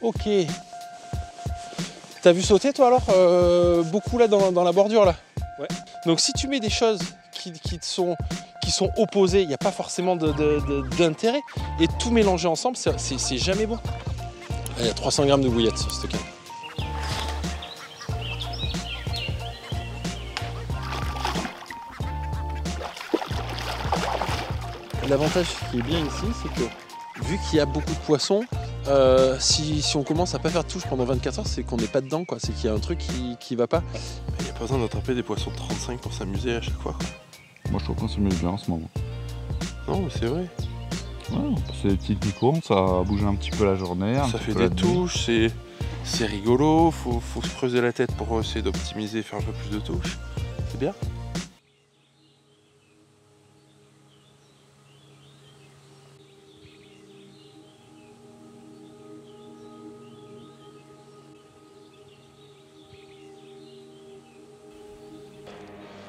Ok. T'as vu sauter toi alors beaucoup là dans la bordure là? Ouais. Donc si tu mets des choses qui sont opposées, il n'y a pas forcément d'intérêt. Et tout mélanger ensemble, c'est jamais bon. Il y a 300 grammes de bouillettes sur cette canne. L'avantage qui est bien ici, c'est que vu qu'il y a beaucoup de poissons, si on commence à pas faire de touche pendant 24 heures, c'est qu'on n'est pas dedans, quoi. C'est qu'il y a un truc qui va pas. Il n'y a pas besoin d'attraper des poissons de 35 pour s'amuser à chaque fois, quoi. Moi je trouve qu'on s'amuse bien en ce moment. Non mais c'est vrai. Ouais, c'est des petites micro-ondes, ça bouge un petit peu la journée. Ça fait des touches, c'est rigolo, faut se creuser la tête pour essayer d'optimiser, faire un peu plus de touches. C'est bien.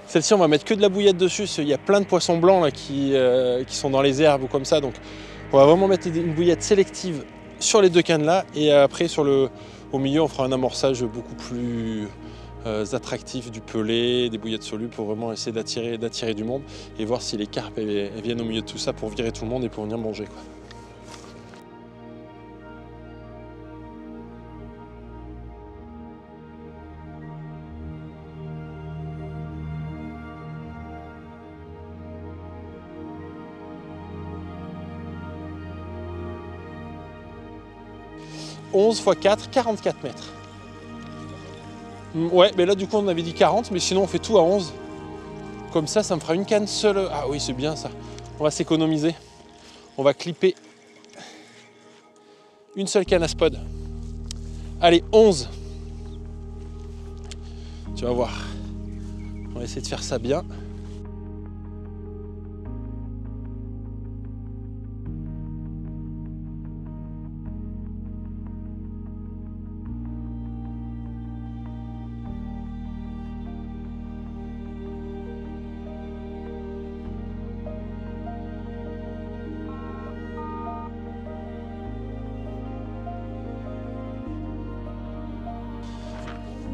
Celle-ci, on va mettre que de la bouillette dessus. Il y a plein de poissons blancs là, qui sont dans les herbes ou comme ça. Donc, on va vraiment mettre une bouillette sélective sur les deux cannes là. Et après, au milieu, on fera un amorçage beaucoup plus attractif du pelé, des bouillettes solubles pour vraiment essayer d'attirer du monde et voir si les carpes elles viennent au milieu de tout ça pour virer tout le monde et pour venir manger, quoi. 11 x 4, 44 mètres. Ouais, mais là du coup on avait dit 40, mais sinon on fait tout à 11. Comme ça, ça me fera une canne seule. Ah oui, c'est bien ça. On va s'économiser. On va clipper une seule canne à spod. Allez, 11. Tu vas voir. On va essayer de faire ça bien.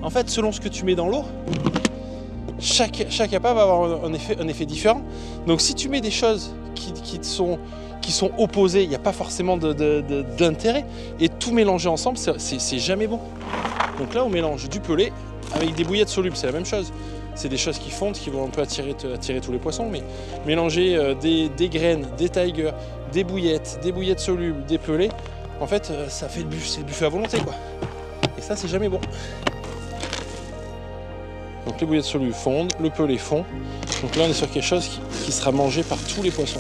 En fait, selon ce que tu mets dans l'eau, chaque appât va avoir un effet différent. Donc si tu mets des choses qui sont opposées, il n'y a pas forcément d'intérêt. Et tout mélanger ensemble, c'est jamais bon. Donc là, on mélange du pelé avec des bouillettes solubles, c'est la même chose. C'est des choses qui fondent, qui vont un peu attirer tous les poissons. Mais mélanger des graines, des tigers, des bouillettes solubles, des pelés, en fait, ça fait c'est le buffet à volonté, quoi. Et ça, c'est jamais bon. Donc les bouillettes solubles fondent, le pelé fond. Donc là on est sur quelque chose qui sera mangé par tous les poissons.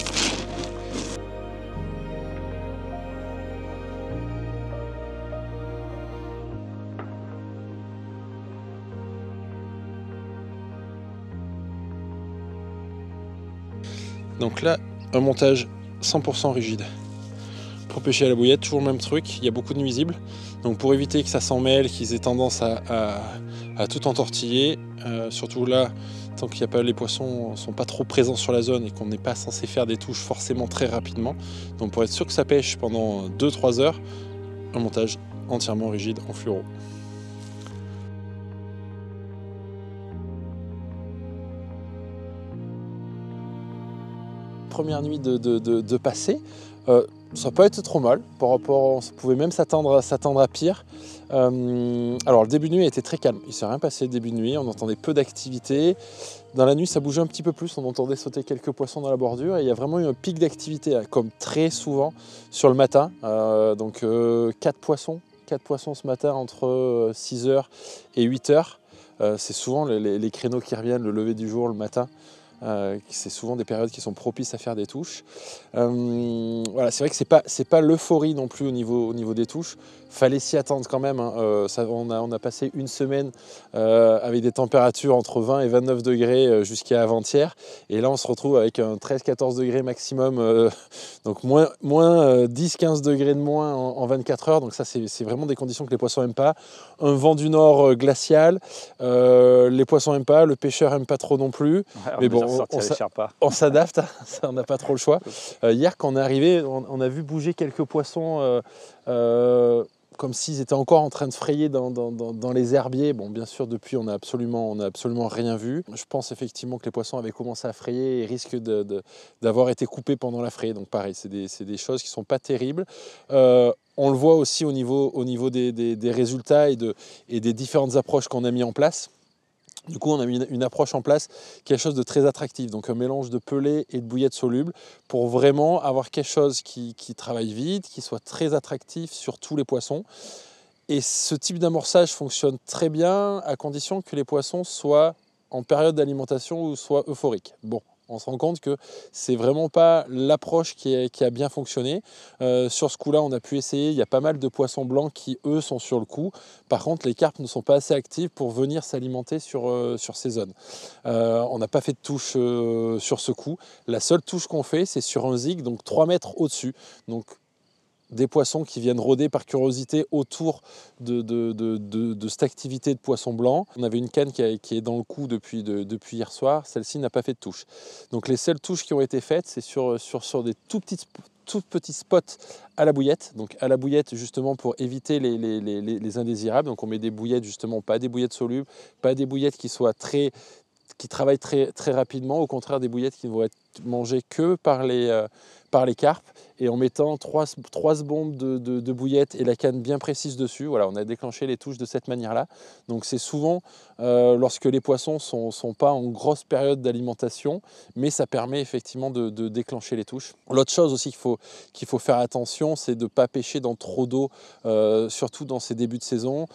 Donc là, un montage 100% rigide. Pour pêcher à la bouillette, toujours le même truc, il y a beaucoup de nuisibles. Donc pour éviter que ça s'en mêle, qu'ils aient tendance à tout entortiller, surtout là, tant qu'il n'y a pas, les poissons ne sont pas trop présents sur la zone et qu'on n'est pas censé faire des touches forcément très rapidement. Donc pour être sûr que ça pêche pendant 2-3 heures, un montage entièrement rigide en fluoro. Première nuit de passer, ça peut être trop mal par rapport, on pouvait même s'attendre à pire. Alors le début de nuit était très calme, il ne s'est rien passé le début de nuit, on entendait peu d'activité. Dans la nuit ça bougeait un petit peu plus, on entendait sauter quelques poissons dans la bordure et il y a vraiment eu un pic d'activité comme très souvent sur le matin. Donc 4 poissons ce matin entre 6h et 8h. C'est souvent les créneaux qui reviennent, le lever du jour le matin. C'est souvent des périodes qui sont propices à faire des touches. Voilà, c'est vrai que c'est pas l'euphorie non plus au niveau des touches. Fallait s'y attendre quand même. Hein. On a passé une semaine avec des températures entre 20 et 29 degrés jusqu'à avant-hier. Et là, on se retrouve avec un 13-14 degrés maximum. Donc moins 10-15 degrés de moins en 24 heures. Donc ça, c'est vraiment des conditions que les poissons n'aiment pas. Un vent du nord glacial. Les poissons n'aiment pas. Le pêcheur n'aime pas trop non plus. Ouais, mais bon, on s'adapte. On n'a pas trop le choix. Hier, quand on est arrivé, on a vu bouger quelques poissons. comme s'ils étaient encore en train de frayer dans les herbiers. Bon, bien sûr, depuis, on n'a absolument rien vu. Je pense effectivement que les poissons avaient commencé à frayer et risquent d'avoir été coupés pendant la fraie. Donc pareil, c'est des choses qui ne sont pas terribles. On le voit aussi au niveau des résultats et des différentes approches qu'on a mis en place. Du coup, on a mis une approche en place, quelque chose de très attractif, donc un mélange de pelés et de bouillettes solubles pour vraiment avoir quelque chose qui travaille vite, qui soit très attractif sur tous les poissons. Et ce type d'amorçage fonctionne très bien à condition que les poissons soient en période d'alimentation ou soient euphoriques. Bon, on se rend compte que c'est vraiment pas l'approche qui a bien fonctionné. Sur ce coup-là, on a pu essayer. Il y a pas mal de poissons blancs qui, eux, sont sur le coup. Par contre, les carpes ne sont pas assez actives pour venir s'alimenter sur ces zones. On n'a pas fait de touche sur ce coup. La seule touche qu'on fait, c'est sur un zig, donc 3 mètres au-dessus. Donc, des poissons qui viennent rôder par curiosité autour de cette activité de poisson blanc. On avait une canne qui est dans le coup depuis hier soir. Celle-ci n'a pas fait de touche. Donc les seules touches qui ont été faites, c'est sur des tout petits spots à la bouillette. Donc à la bouillette justement pour éviter les indésirables. Donc on met des bouillettes justement, pas des bouillettes solubles, pas des bouillettes qui travaillent très, très rapidement, au contraire des bouillettes qui ne vont être mangées que par les carpes, et en mettant 3 bombes de bouillettes et la canne bien précise dessus. Voilà, on a déclenché les touches de cette manière-là. Donc c'est souvent lorsque les poissons sont pas en grosse période d'alimentation, mais ça permet effectivement de déclencher les touches. L'autre chose aussi qu'il faut faire attention, c'est de ne pas pêcher dans trop d'eau, surtout dans ces débuts de saison,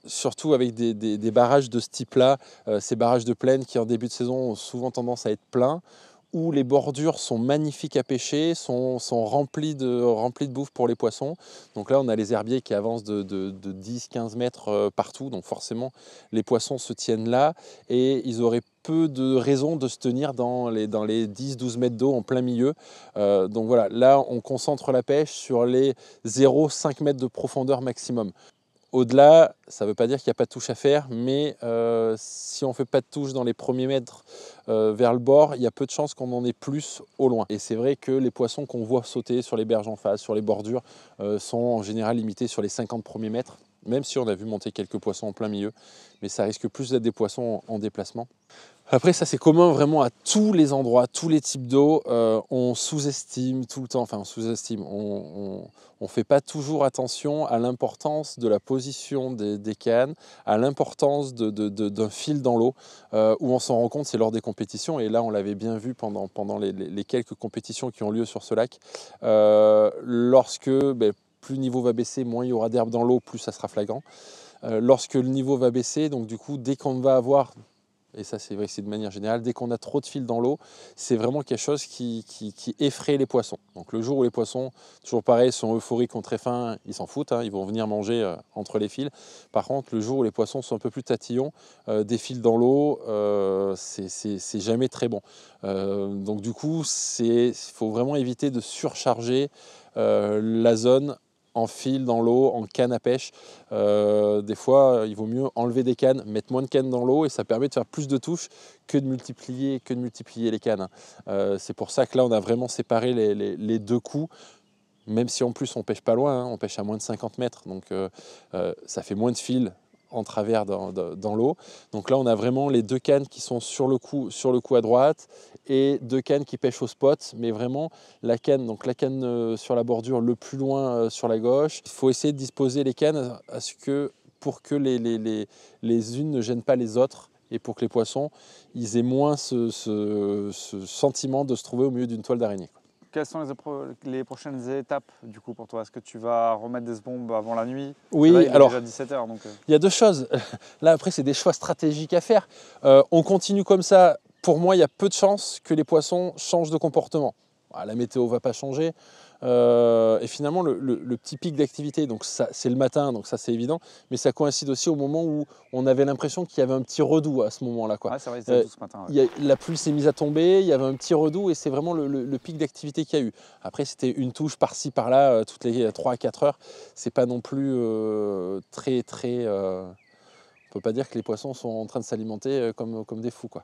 surtout avec des barrages de ce type-là, ces barrages de plaine qui en début de saison ont souvent tendance à être pleins, où les bordures sont magnifiques à pêcher, sont remplies de bouffe pour les poissons. Donc là, on a les herbiers qui avancent de 10-15 mètres partout. Donc forcément, les poissons se tiennent là et ils auraient peu de raison de se tenir dans les 10-12 mètres d'eau en plein milieu. Donc voilà, là, on concentre la pêche sur les 0,5 mètres de profondeur maximum. Au-delà, ça ne veut pas dire qu'il n'y a pas de touche à faire, mais si on ne fait pas de touche dans les premiers mètres vers le bord, il y a peu de chances qu'on en ait plus au loin. Et c'est vrai que les poissons qu'on voit sauter sur les berges en face, sur les bordures, sont en général limités sur les 50 premiers mètres, même si on a vu monter quelques poissons en plein milieu, mais ça risque plus d'être des poissons en déplacement. Après, ça c'est commun vraiment à tous les endroits, tous les types d'eau. On sous-estime tout le temps, enfin on sous-estime, on ne fait pas toujours attention à l'importance de la position des cannes, à l'importance d'un fil dans l'eau, où on s'en rend compte, c'est lors des compétitions, et là on l'avait bien vu pendant les quelques compétitions qui ont lieu sur ce lac. Lorsque plus le niveau va baisser, moins il y aura d'herbe dans l'eau, plus ça sera flagrant. Lorsque le niveau va baisser, donc du coup, dès qu'on va avoir, et ça c'est vrai que c'est de manière générale, dès qu'on a trop de fil dans l'eau, c'est vraiment quelque chose qui effraie les poissons. Donc le jour où les poissons, toujours pareil, sont euphoriques, ont très faim, ils s'en foutent, hein, ils vont venir manger entre les fils. Par contre, le jour où les poissons sont un peu plus tatillons, des fils dans l'eau, c'est jamais très bon. Donc du coup, il faut vraiment éviter de surcharger la zone en fil dans l'eau, en canne à pêche. Des fois, il vaut mieux enlever des cannes, mettre moins de cannes dans l'eau, et ça permet de faire plus de touches que de multiplier les cannes. C'est pour ça que là, on a vraiment séparé les deux coups, même si en plus on pêche pas loin, hein, on pêche à moins de 50 mètres, donc ça fait moins de fil en travers dans l'eau. Donc là, on a vraiment les deux cannes qui sont sur le coup à droite, et deux cannes qui pêchent au spot, mais vraiment la canne sur la bordure le plus loin sur la gauche. Il faut essayer de disposer les cannes pour que les unes ne gênent pas les autres, et pour que les poissons ils aient moins ce sentiment de se trouver au milieu d'une toile d'araignée. Quelles sont les prochaines étapes du coup pour toi? Est-ce que tu vas remettre des bombes avant la nuit? Oui, là, il est alors déjà 17h, donc... Il y a deux choses. Là, après, c'est des choix stratégiques à faire. On continue comme ça. Pour moi, il y a peu de chances que les poissons changent de comportement. La météo ne va pas changer. Et finalement, le petit pic d'activité, donc ça, c'est le matin, donc ça c'est évident, mais ça coïncide aussi au moment où on avait l'impression qu'il y avait un petit redout à ce moment-là. Ouais, c'est vrai, c'était tout ce matin. Ouais. La pluie s'est mise à tomber, il y avait un petit redout, et c'est vraiment le pic d'activité qu'il y a eu. Après, c'était une touche par-ci, par-là, toutes les 3 à 4 heures. C'est pas non plus très... On ne peut pas dire que les poissons sont en train de s'alimenter comme des fous, quoi.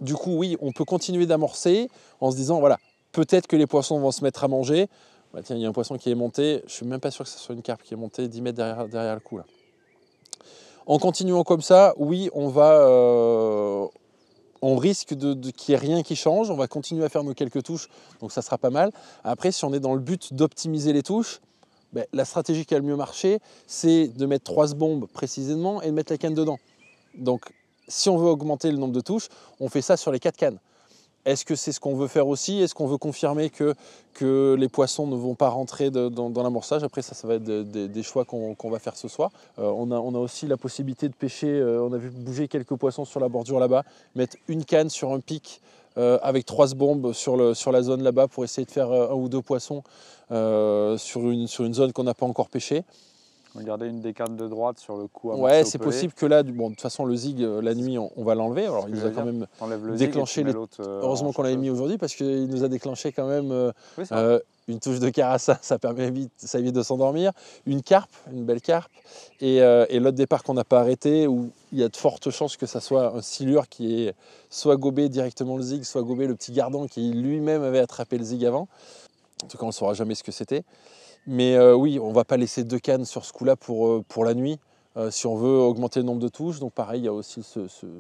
Du coup, oui, on peut continuer d'amorcer en se disant, voilà, peut-être que les poissons vont se mettre à manger. Bah, tiens, il y a un poisson qui est monté, je ne suis même pas sûr que ce soit une carpe qui est montée 10 mètres derrière le coup là. En continuant comme ça, oui, on risque qu'il n'y ait rien qui change, on va continuer à faire nos quelques touches, donc ça sera pas mal. Après, si on est dans le but d'optimiser les touches, ben, la stratégie qui a le mieux marché, c'est de mettre 3 bombes précisément et de mettre la canne dedans. Donc, si on veut augmenter le nombre de touches, on fait ça sur les 4 cannes. Est-ce que c'est ce qu'on veut faire aussi? Est-ce qu'on veut confirmer que les poissons ne vont pas rentrer dans l'amorçage? Après, ça va être des choix qu'on va faire ce soir. On a aussi la possibilité de pêcher, on a vu bouger quelques poissons sur la bordure là-bas, mettre une canne sur un pic avec 3 bombes sur la zone là-bas pour essayer de faire 1 ou 2 poissons sur une zone qu'on n'a pas encore pêchée. Regardez une des cannes de droite sur le coup. Ouais, c'est possible que là, bon, de toute façon, le zig, la nuit, on va l'enlever. Alors, il nous a quand même déclenché les... Heureusement qu'on l'avait mis aujourd'hui parce qu'il nous a déclenché quand même une touche de carassa, ça évite de s'endormir. Une carpe, une belle carpe. Et l'autre départ qu'on n'a pas arrêté, où il y a de fortes chances que ça soit un silure qui ait soit gobé directement le zig, soit gobé le petit gardon qui lui-même avait attrapé le zig avant. En tout cas, on ne saura jamais ce que c'était. Mais oui, on ne va pas laisser 2 cannes sur ce coup-là pour la nuit, si on veut augmenter le nombre de touches. Donc pareil, il y a aussi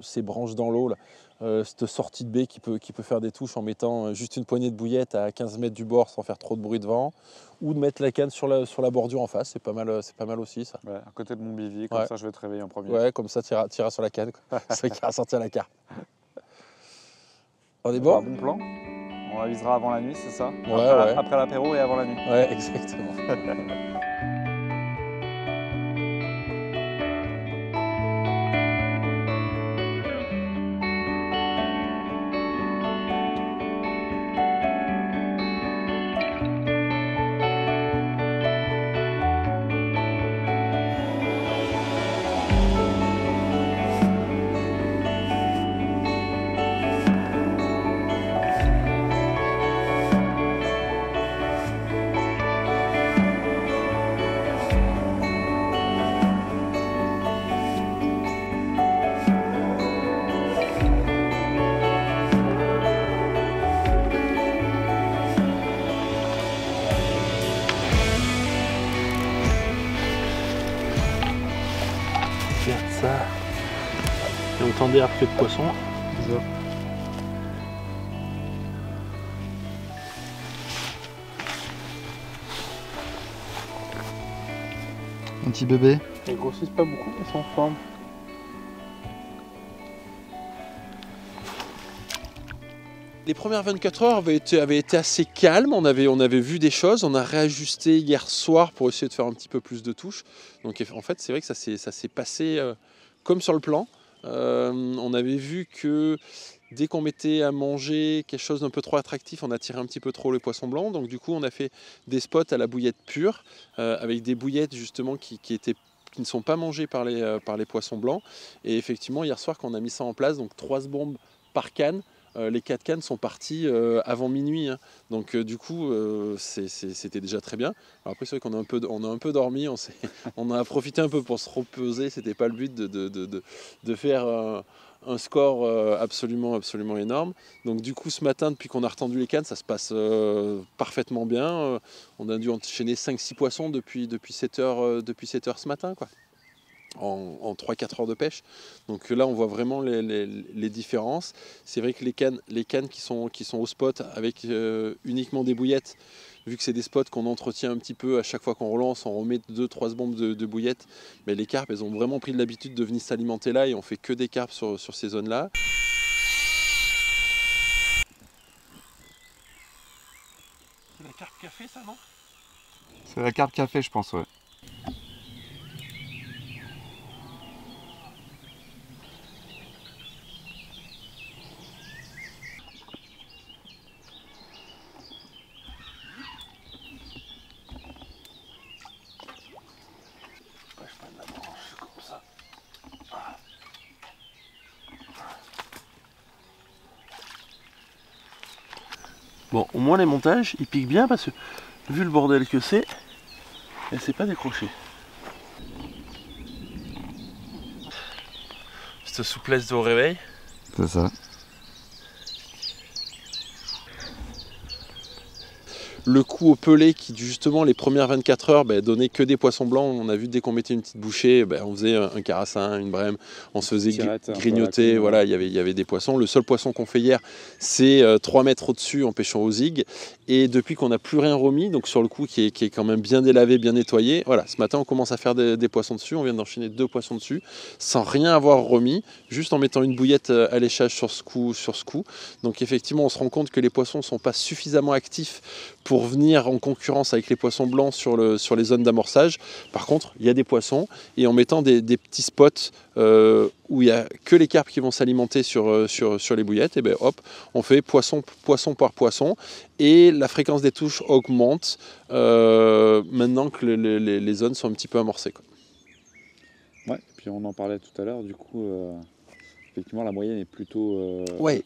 ces branches dans l'eau, cette sortie de baie qui peut faire des touches en mettant juste une poignée de bouillette à 15 mètres du bord sans faire trop de bruit de vent, ou de mettre la canne sur la bordure en face, c'est pas mal aussi ça. Ouais, à côté de mon bivy, comme ça je vais te réveiller en premier. Ouais, comme ça tu iras sur la canne, ça ira sortir la carpe. On est bon? Bon plan. On avisera avant la nuit, c'est ça? Ouais, après l'apéro et avant la nuit. Ouais, exactement. Regarde ça. Et autant d'air que de poisson. Un petit bébé. Ils grossissent pas beaucoup, ils sont en forme. Les premières 24 heures avaient été assez calmes, on avait vu des choses, on a réajusté hier soir pour essayer de faire un petit peu plus de touches. Donc en fait c'est vrai que ça s'est passé comme sur le plan. On avait vu que dès qu'on mettait à manger quelque chose d'un peu trop attractif, on attirait un petit peu trop le poisson blanc. Donc du coup on a fait des spots à la bouillette pure, avec des bouillettes justement qui ne sont pas mangées par les poissons blancs. Et effectivement hier soir quand on a mis ça en place, donc 3 bombes par canne, les 4 cannes sont parties avant minuit, hein. Donc du coup c'était déjà très bien. Alors après c'est vrai qu'on a un peu dormi, on a profité un peu pour se reposer, c'était pas le but de faire un score absolument énorme. Donc du coup ce matin, depuis qu'on a retendu les cannes, ça se passe parfaitement bien. On a dû enchaîner 5-6 poissons depuis 7 heures ce matin, quoi. En 3-4 heures de pêche. Donc là on voit vraiment les différences. C'est vrai que les cannes qui sont au spot avec uniquement des bouillettes, vu que c'est des spots qu'on entretient un petit peu à chaque fois qu'on relance, on remet 2-3 bombes de bouillettes, mais les carpes elles ont vraiment pris de l'habitude de venir s'alimenter là et on fait que des carpes sur ces zones là. C'est la carpe café ça, non? C'est la carpe café je pense, ouais. Bon, au moins les montages, ils piquent bien parce que, vu le bordel que c'est, elle s'est pas décrochée. Cette souplesse de au réveil. C'est ça. le coup au pelé qui justement les premières 24 heures donnait que des poissons blancs. On a vu dès qu'on mettait une petite bouchée, on faisait un carassin, une brème, on se faisait grignoter, voilà, il y avait des poissons. Le seul poisson qu'on fait hier, c'est 3 mètres au-dessus en pêchant au zig. Et depuis qu'on n'a plus rien remis, donc sur le coup qui est quand même bien délavé, bien nettoyé, voilà, ce matin on commence à faire des poissons dessus, on vient d'enchaîner 2 poissons dessus, sans rien avoir remis, juste en mettant une bouillette à léchage sur ce coup. Donc effectivement on se rend compte que les poissons ne sont pas suffisamment actifs pour venir en concurrence avec les poissons blancs sur les zones d'amorçage. Par contre, il y a des poissons, et en mettant des petits spots où il n'y a que les carpes qui vont s'alimenter sur les bouillettes, et hop, on fait poisson par poisson, et la fréquence des touches augmente maintenant que les zones sont un petit peu amorcées, quoi. Ouais, et puis on en parlait tout à l'heure, du coup, effectivement la moyenne est plutôt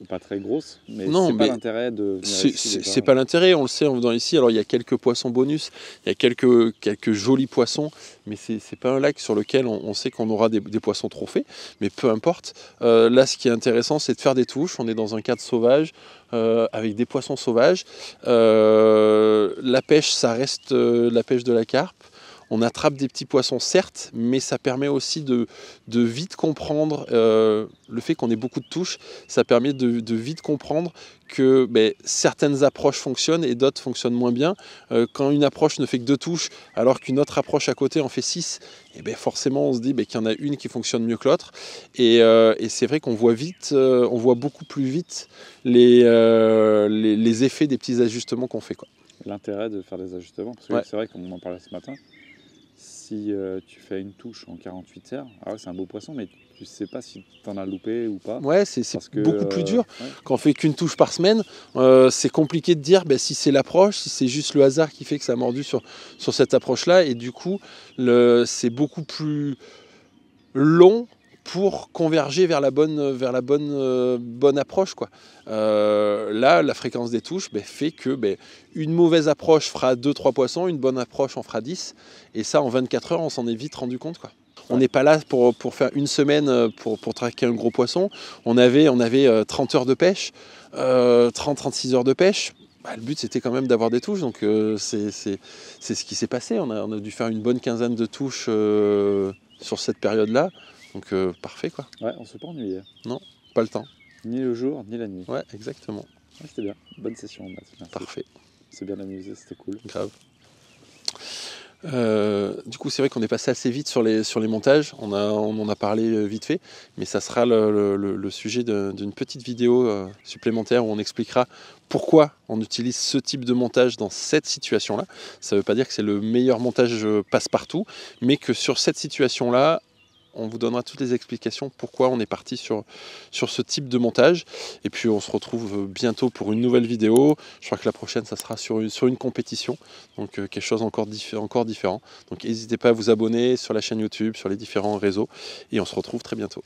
pas très grosse, mais c'est pas l'intérêt de venir ici. C'est pas l'intérêt, on le sait en venant ici. Alors il y a quelques poissons bonus, il y a quelques jolis poissons, mais c'est pas un lac sur lequel on sait qu'on aura des poissons trophées, mais peu importe. Là ce qui est intéressant, c'est de faire des touches, on est dans un cadre sauvage, avec des poissons sauvages. La pêche, ça reste la pêche de la carpe. On attrape des petits poissons, certes, mais ça permet aussi de vite comprendre, le fait qu'on ait beaucoup de touches, ça permet de vite comprendre que certaines approches fonctionnent et d'autres fonctionnent moins bien. Quand une approche ne fait que 2 touches, alors qu'une autre approche à côté en fait 6, forcément on se dit qu'il y en a une qui fonctionne mieux que l'autre. Et c'est vrai qu'on voit vite, on voit beaucoup plus vite les effets des petits ajustements qu'on fait, quoi. L'intérêt de faire des ajustements, parce que c'est vrai, comme on en parlait ce matin, si tu fais une touche en 48 heures, c'est un beau poisson, mais tu ne sais pas si tu en as loupé ou pas. Ouais, c'est beaucoup plus dur. Quand on fait qu'une touche par semaine, c'est compliqué de dire si c'est l'approche, si c'est juste le hasard qui fait que ça a mordu sur cette approche-là. Et du coup, c'est beaucoup plus long pour converger vers la bonne approche, quoi. Là, la fréquence des touches fait que une mauvaise approche fera 2-3 poissons, une bonne approche en fera 10. Et ça, en 24 heures, on s'en est vite rendu compte, quoi. On n'est pas là pour faire une semaine pour traquer un gros poisson. On avait 30 heures de pêche, 30-36 heures de pêche. Le but, c'était quand même d'avoir des touches. Donc, c'est ce qui s'est passé. On a dû faire une bonne quinzaine de touches sur cette période-là. Donc, parfait, quoi. Ouais, on ne s'est pas ennuyé. Non, pas le temps. Ni le jour, ni la nuit. Ouais, exactement. Ouais, c'était bien. Bonne session, Matt. Merci. Parfait. C'est bien amusé, c'était cool. Grave. Du coup, c'est vrai qu'on est passé assez vite sur les montages. On en a parlé vite fait, mais ça sera le sujet d'une petite vidéo supplémentaire où on expliquera pourquoi on utilise ce type de montage dans cette situation-là. Ça ne veut pas dire que c'est le meilleur montage passe-partout, mais que sur cette situation-là, on vous donnera toutes les explications pourquoi on est parti sur ce type de montage. Et puis on se retrouve bientôt pour une nouvelle vidéo. Je crois que la prochaine, ça sera sur une compétition. Donc quelque chose encore différent. Donc n'hésitez pas à vous abonner sur la chaîne YouTube, sur les différents réseaux. Et on se retrouve très bientôt.